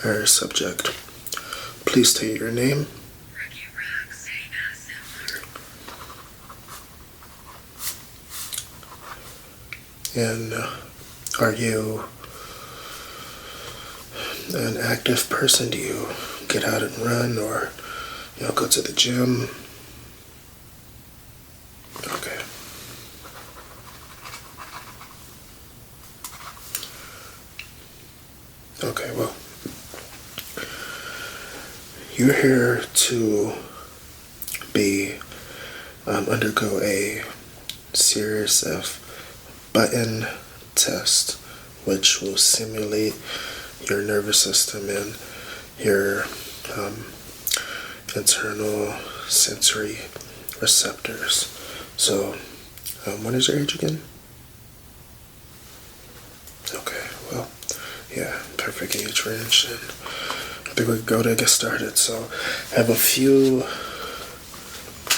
Alright, subject. Please state your name. And are you an active person? Do you get out and run, or go to the gym? Okay. Okay, well, you're here to undergo a series of button tests, which will simulate your nervous system and your internal sensory receptors. So, what is your age again? Okay, well, yeah, perfect age range, and I think we can go to get started. So, I have a few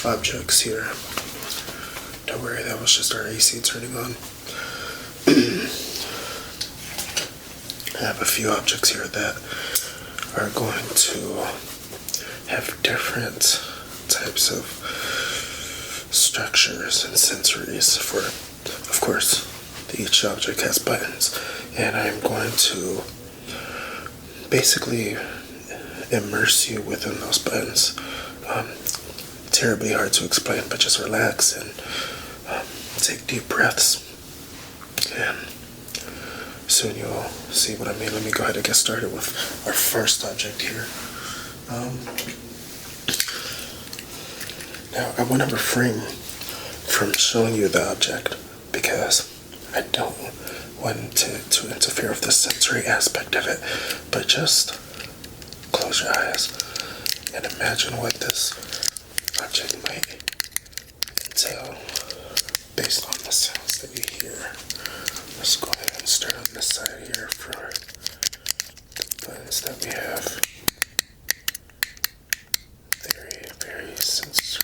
objects here. Don't worry, that was just our AC turning on. I have a few objects here that are going to have different types of structures and sensories for, of course, each object has buttons, and I'm going to basically immerse you within those buttons. Terribly hard to explain, but just relax and take deep breaths, and soon you'll see what I mean. Let me go ahead and get started with our first object here. Now, I want to refrain from showing you the object because I don't want to interfere with the sensory aspect of it, but just close your eyes and imagine what this object might entail based on the sounds that you hear. Let's go ahead and start on this side here for the buttons that we have. Very, very sensory.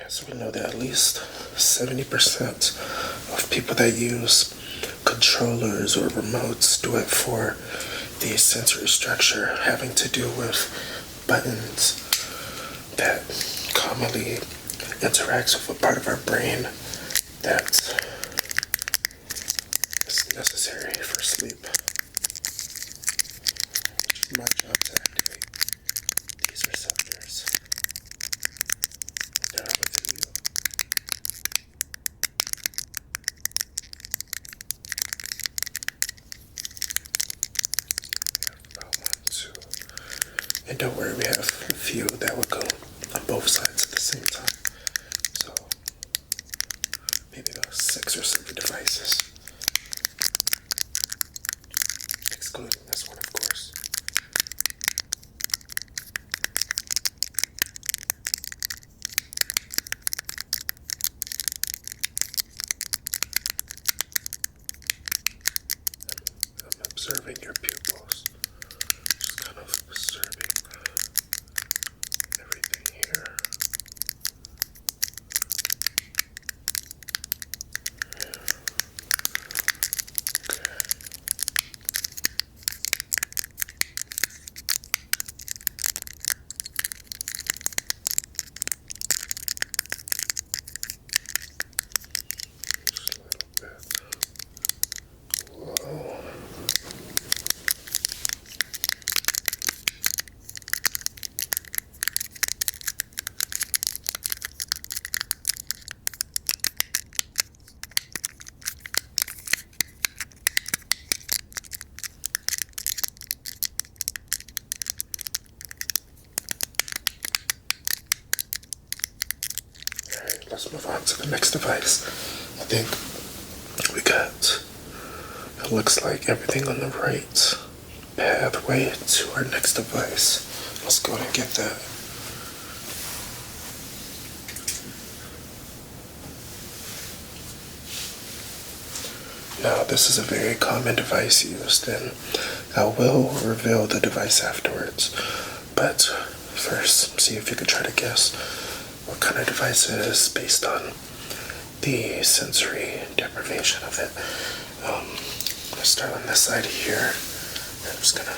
So we know that at least 70% of people that use controllers or remotes do it for the sensory structure having to do with buttons that commonly interacts with a part of our brain that is necessary for sleep. It's my job to activate these receptors that are within you. About 1, 2, and don't worry, we have a few that would go on both sides at the same time. So maybe about 6 or 7 devices, excluding this one, of course. I'm observing your pupils, just kind of observing everything here. Just a little bit. let's move on to the next device. I think we got, it looks like everything on the right pathway to our next device. Let's go ahead and get that. Now, this is a very common device used, and I will reveal the device afterwards. But first, see if you can try to guess what kind of device it is based on the sensory deprivation of it. Let's start on this side here. I'm just gonna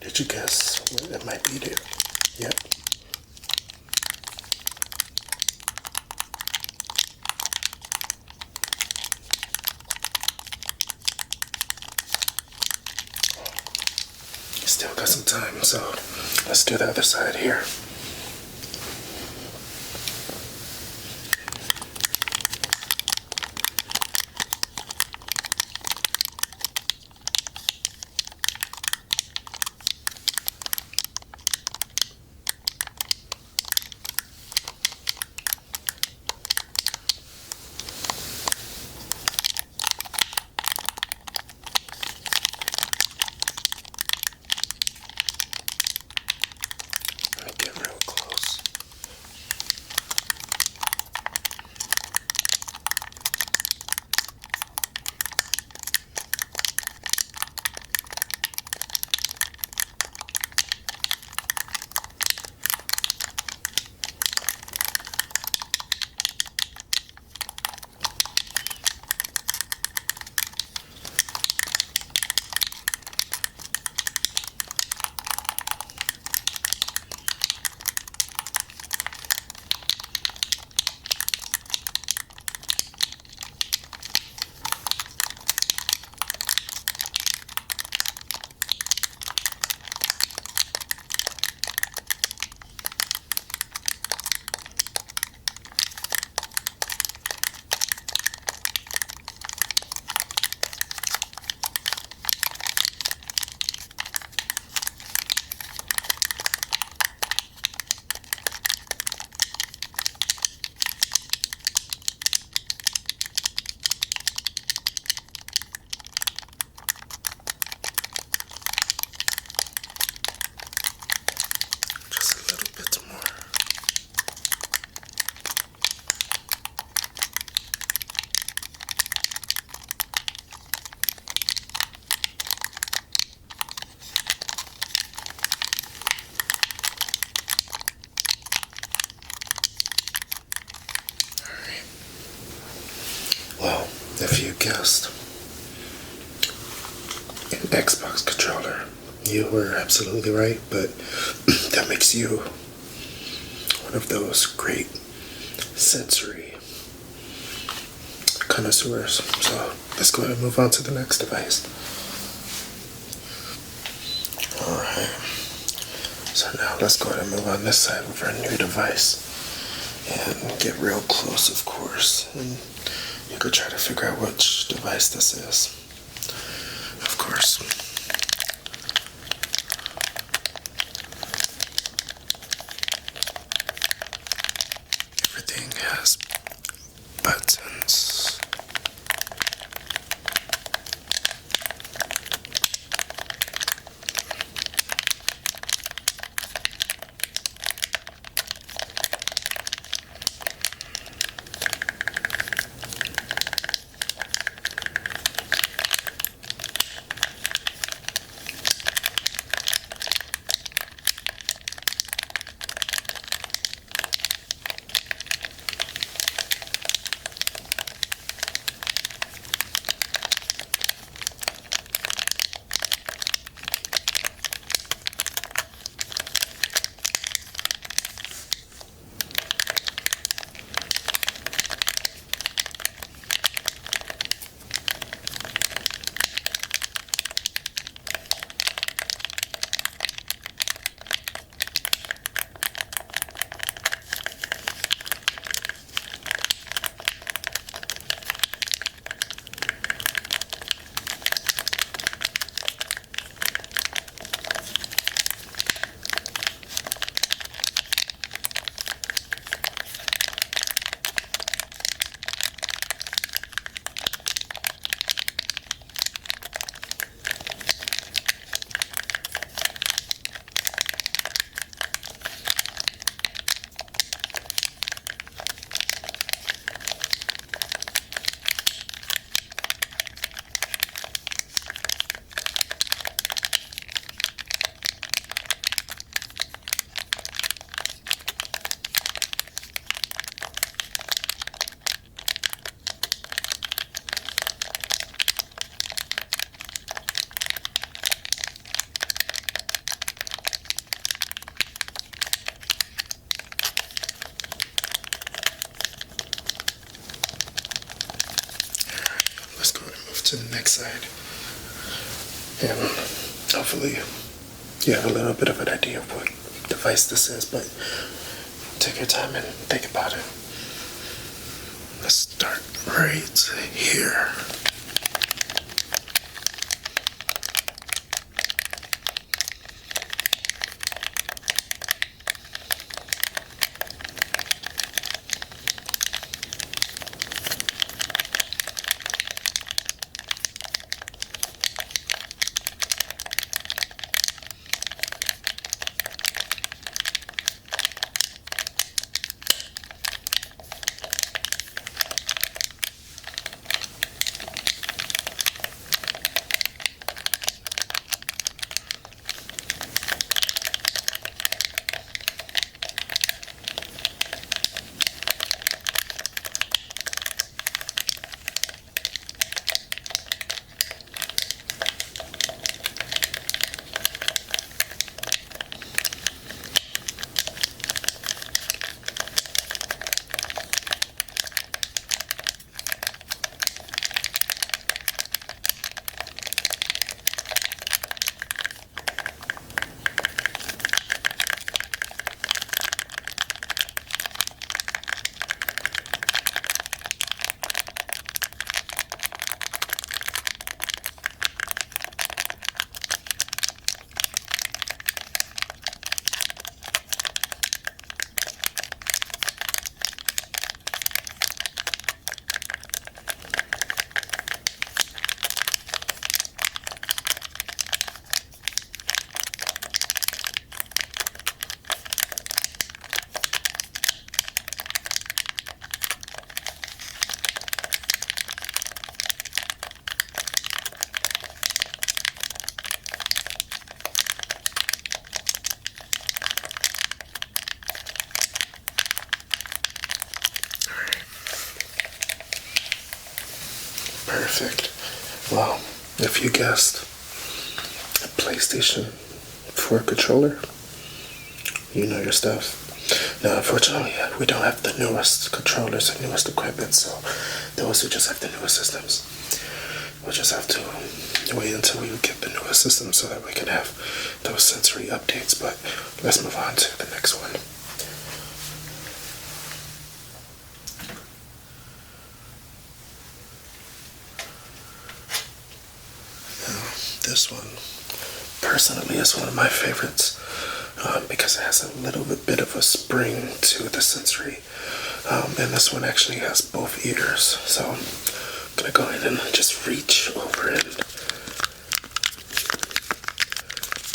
Did you guess what it might be there? Yep. Still got some time, so let's do the other side here. Get real close. Well, if you guessed an Xbox controller, you were absolutely right, but that makes you one of those great sensory connoisseurs. So let's go ahead and move on to the next device. Alright, so now let's go ahead and move on this side with our new device and get real close, of course, and you could try to figure out which device this is. Of course, to the next side. And hopefully you have a little bit of an idea of what device this is, but take your time and think about it. Let's start right here. Perfect. Well, if you guessed a PlayStation 4 controller, you know your stuff. Now, unfortunately, we don't have the newest controllers and newest equipment, so those who just have the newest systems, we'll just have to wait until we get the newest system so that we can have those sensory updates. But let's move on to the next one. This one, personally, is one of my favorites because it has a little bit of a spring to the sensory. And this one actually has both ears. So I'm going to go ahead and just reach over and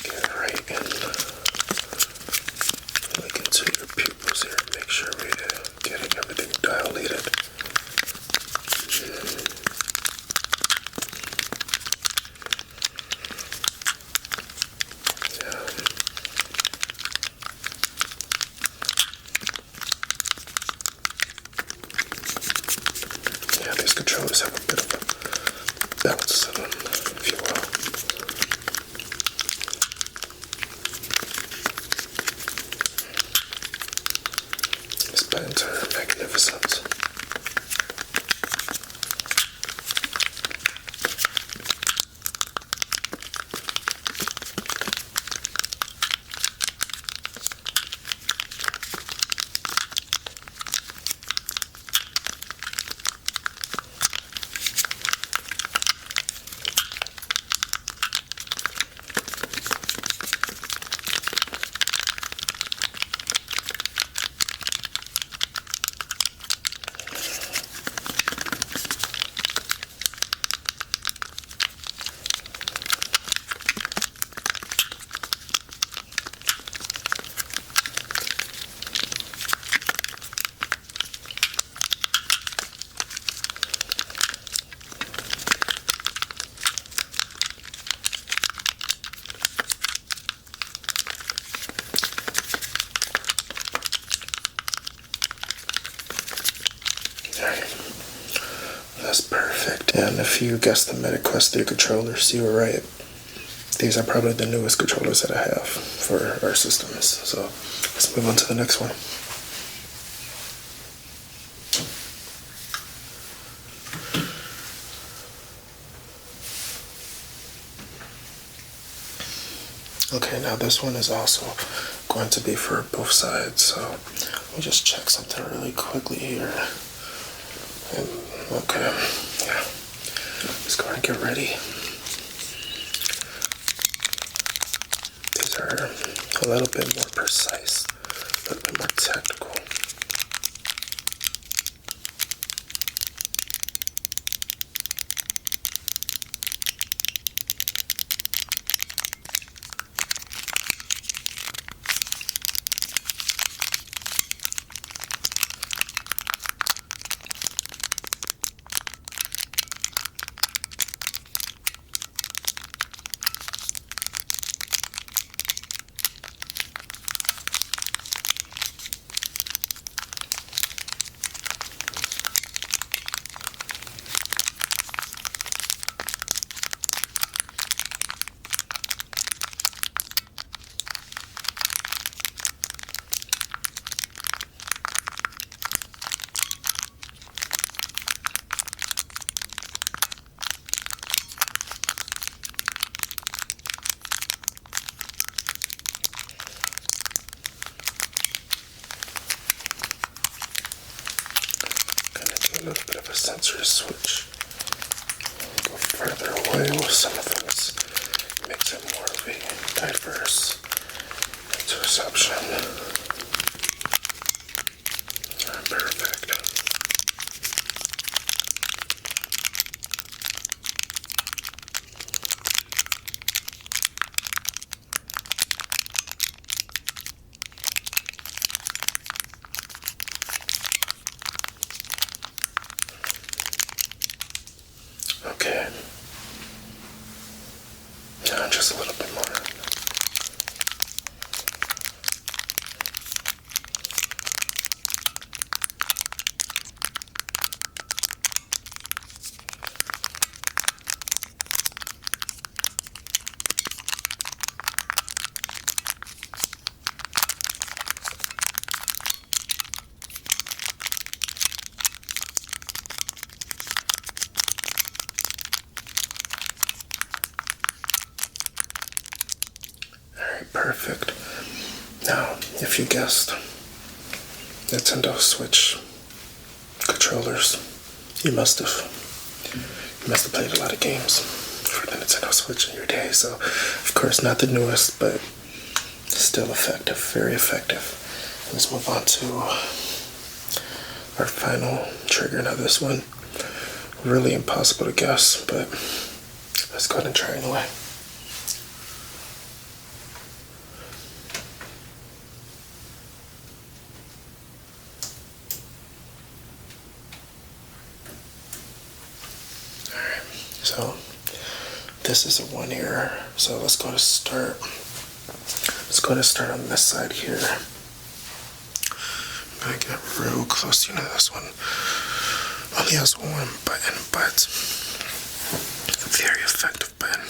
get right in. Look into your pupils here. Make sure we're getting everything dilated. These controllers have a bit of a bounce to them, if you will. These buttons are magnificent. That's perfect. And if you guessed the MetaQuest 3 controllers, you were right. These are probably the newest controllers that I have for our systems. So let's move on to the next one. now this one is also going to be for both sides. So let me just check something really quickly here. And, okay, yeah. Let's go ahead and get ready. These are a little bit more precise, a little bit more technical. A little bit of a sensory switch. Go further away with some of those. Makes it more of a diverse interception. Perfect. Okay. Now just a little bit more. Perfect. Now, if you guessed, Nintendo Switch controllers, you must have played a lot of games for the Nintendo Switch in your day. So, of course, not the newest, but still effective, very effective. Let's move on to our final trigger. Now, this one, really impossible to guess, but let's go ahead and try it anyway. So this is a 1 ear. So let's go to start. Let's go to start on this side here. I'm gonna get real close to this one. Only has one button, but a very effective button.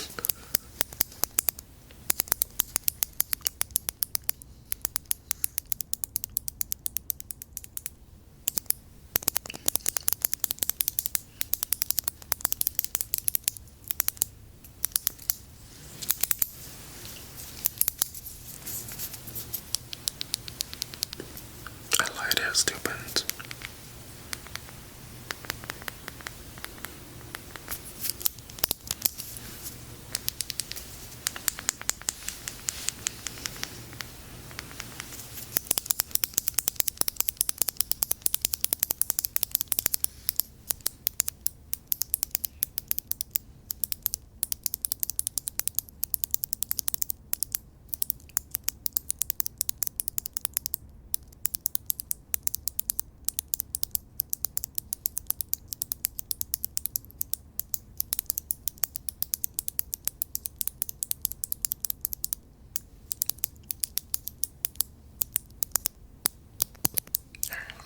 Two buttons.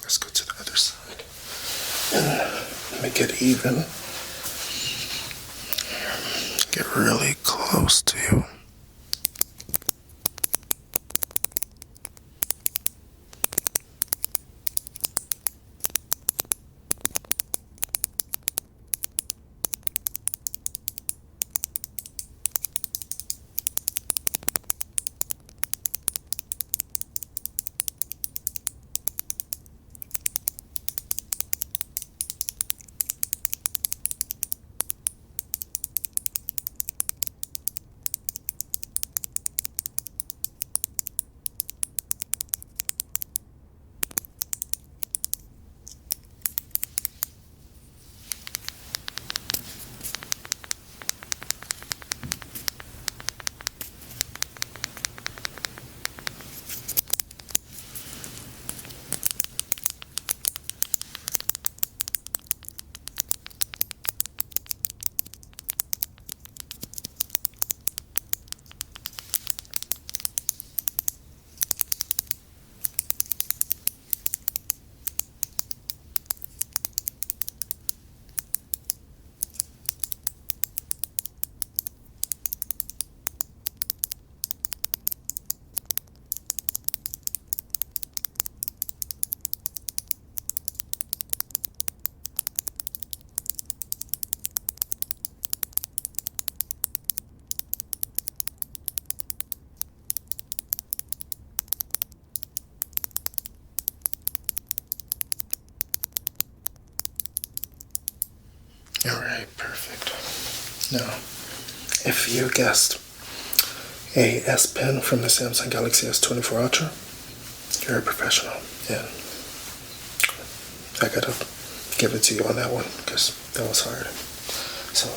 Let's go to the other side and make it even. Get really close to you. Now, if you guessed a S Pen from the Samsung Galaxy S24 Ultra, you're a professional, and I gotta give it to you on that one because that was hard. So,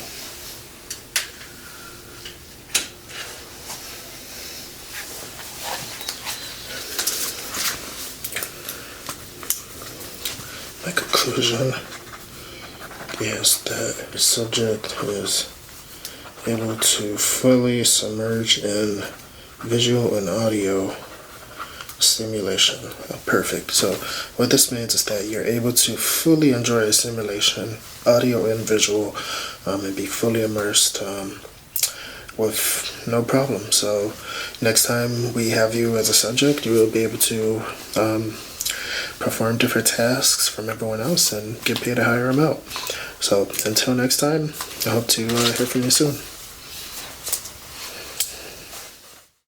my conclusion is that the subject is able to fully submerge in visual and audio stimulation. Perfect. So what this means is that you're able to fully enjoy a simulation, audio and visual, and be fully immersed with no problem. So next time we have you as a subject, you will be able to perform different tasks from everyone else and get paid a higher amount. So until next time, I hope to hear from you soon.